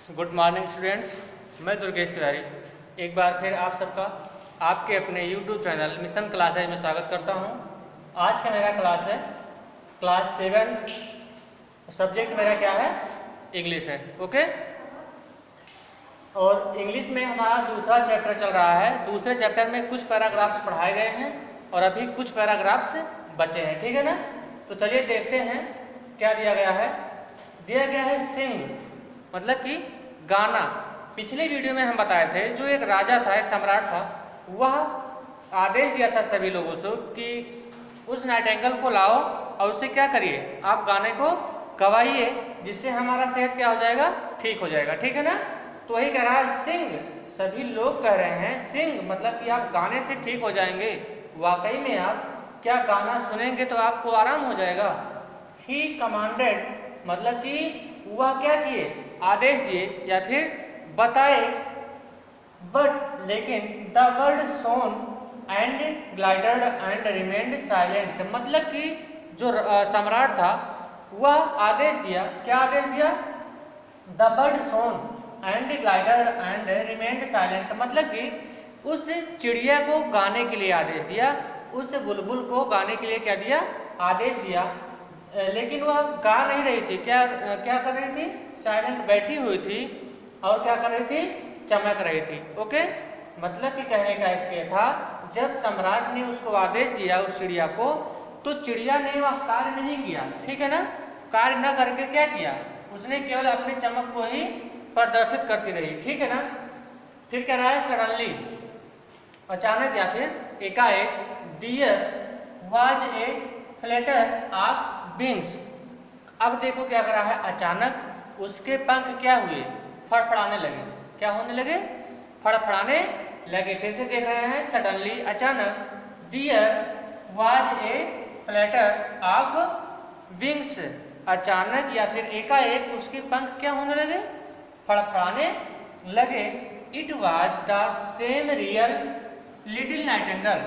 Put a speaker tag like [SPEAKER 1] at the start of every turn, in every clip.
[SPEAKER 1] Good morning students, मैं दुर्गेश तिवारी एक बार फिर आप सबका आपके अपने यूट्यूब चैनल मिशन क्लासेज में स्वागत करता हूं। आज का मेरा क्लास है क्लास 7th। सब्जेक्ट मेरा क्या है? इंग्लिश है। ओके, और इंग्लिश में हमारा दूसरा चैप्टर चल रहा है। दूसरे चैप्टर में कुछ पैराग्राफ्स पढ़ाए गए हैं और अभी कुछ पैराग्राफ्स बचे हैं, ठीक है ना। तो चलिए देखते हैं क्या दिया गया है। दिया गया है सिंग, मतलब कि गाना। पिछले वीडियो में हम बताए थे जो एक राजा था, एक सम्राट था, वह आदेश दिया था सभी लोगों से कि उस नाइटिंगेल को लाओ और उससे क्या करिए, आप गाने को गवाइए, जिससे हमारा सेहत क्या हो जाएगा, ठीक हो जाएगा, ठीक है ना। तो वही कह रहा है सिंग। सभी लोग कह रहे हैं सिंग, मतलब कि आप गाने से ठीक हो जाएंगे। वाकई में आप क्या गाना सुनेंगे तो आपको आराम हो जाएगा। ही कमांडेड, मतलब कि वह क्या किए, आदेश दिए या फिर बताए। बट लेकिन the word soon and glided and remained silent, मतलब कि जो सम्राट था वह आदेश दिया। क्या आदेश दिया? The bird soon and glided and remained silent, मतलब कि उस चिड़िया को गाने के लिए आदेश दिया, उस बुलबुल को गाने के लिए क्या दिया, आदेश दिया। लेकिन वह गा नहीं रही थी। क्या क्या कर रही थी? साइलेंट बैठी हुई थी और क्या कर रही थी, चमक रही थी। ओके, मतलब कि कहने का इसके था, जब सम्राट ने उसको आदेश दिया उस चिड़िया को, तो चिड़िया ने वह कार्य नहीं किया, ठीक है ना। कार्य न करके क्या किया, उसने केवल अपनी चमक को ही प्रदर्शित करती रही, ठीक है ना। फिर कह रहा है सडनली, अचानक या फिर एकाएक, dear was a flutter of wings. अब देखो क्या कर रहा है, अचानक उसके पंख क्या हुए, फड़फड़ाने लगे। क्या होने लगे? फड़फड़ाने लगे। फिर से देख रहे हैं, सडनली, अचानक, dear was a flutter of wings, अचानक या फिर एकाएक उसके पंख क्या होने लगे, फड़फड़ाने लगे। It was the same real little Nightingale.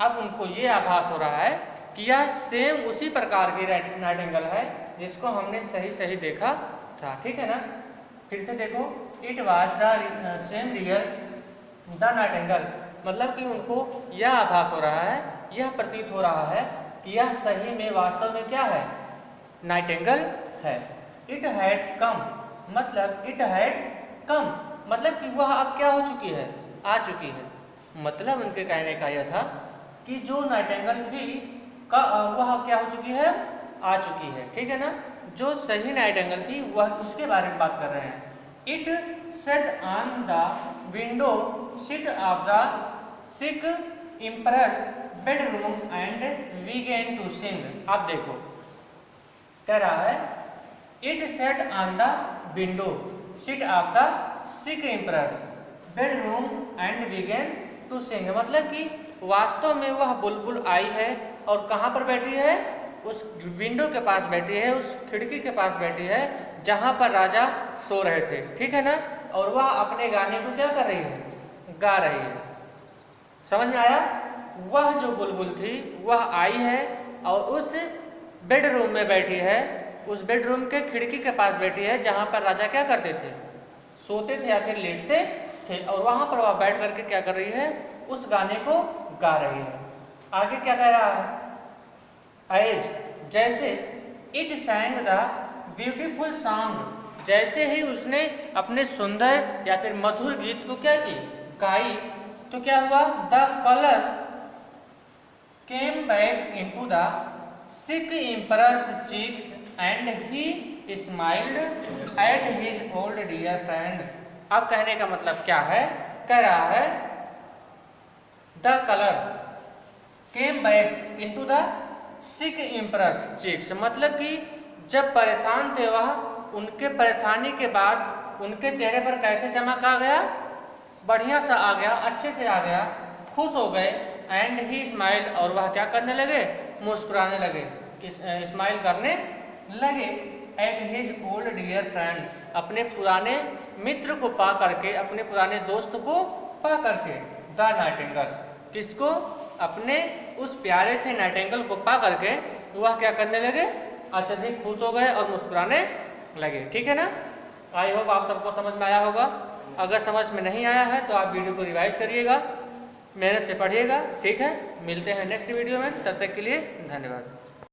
[SPEAKER 1] अब उनको ये आभास हो रहा है कि यह सेम उसी प्रकार की नाइटिंगेल है जिसको हमने सही देखा था, ठीक है ना। फिर से देखो, it was the same real the Nightingale, मतलब कि उनको यह आभास हो रहा है, यह प्रतीत हो रहा है कि यह सही में वास्तव में क्या है, नाइटिंगेल है। इट हैड कम, मतलब इट हैड कम, मतलब कि वह अब क्या हो चुकी है, आ चुकी है। मतलब उनके कहने का यह था कि जो नाइटिंगेल थी वह क्या हो चुकी है, आ चुकी है, ठीक है ना। जो सही नाइटिंगेल थी वह उसके बारे में बात कर रहे हैं। It sat on the window seat of the sick empress bedroom and began to sing. अब देखो, कह रहा है it sat on the window seat of the sick empress bedroom and began to sing, मतलब कि वास्तव में वह बुलबुल आई है और कहाँ पर बैठी है, उस विंडो के पास बैठी है, उस खिड़की के पास बैठी है जहाँ पर राजा सो रहे थे, ठीक है ना। और वह अपने गाने को क्या कर रही है, गा रही है। समझ में आया? वह जो बुलबुल थी वह आई है और उस बेडरूम में बैठी है, उस बेडरूम के खिड़की के पास बैठी है जहाँ पर राजा क्या करते थे, सोते थे या फिर लेटते थे, और वहाँ पर वह बैठ करके क्या कर रही है, उस गाने को गा रही है। आगे क्या कह रहा है, एज, जैसे, it sang the beautiful song, जैसे ही उसने अपने सुंदर या फिर मधुर गीत को क्या की, गाई, तो क्या हुआ, the colour came back into the sick impressed cheeks and he smiled at his old dear friend. अब कहने का मतलब क्या है, कह रहा है the colour came back into the sick impress cheeks, मतलब कि जब परेशान थे वह, उनके परेशानी के बाद उनके चेहरे पर कैसे चमक आ गया, बढ़िया सा आ गया, अच्छे से आ गया, खुश हो गए। एंड ही स्माइल, और वह क्या करने लगे, मुस्कुराने लगे, स्माइल करने लगे। At his old dear friend, अपने पुराने मित्र को पा करके, अपने पुराने दोस्त को पा करके। द नाइटिंगेल, किसको, अपने उस प्यारे से नाइटिंगेल को पा करके वह क्या करने लगे, अत्यधिक खुश हो गए और मुस्कुराने लगे, ठीक है ना। आई होप आप सबको समझ में आया होगा। अगर समझ में नहीं आया है तो आप वीडियो को रिवाइज करिएगा, मेहनत से पढ़िएगा, ठीक है। मिलते हैं नेक्स्ट वीडियो में, तब तक के लिए धन्यवाद।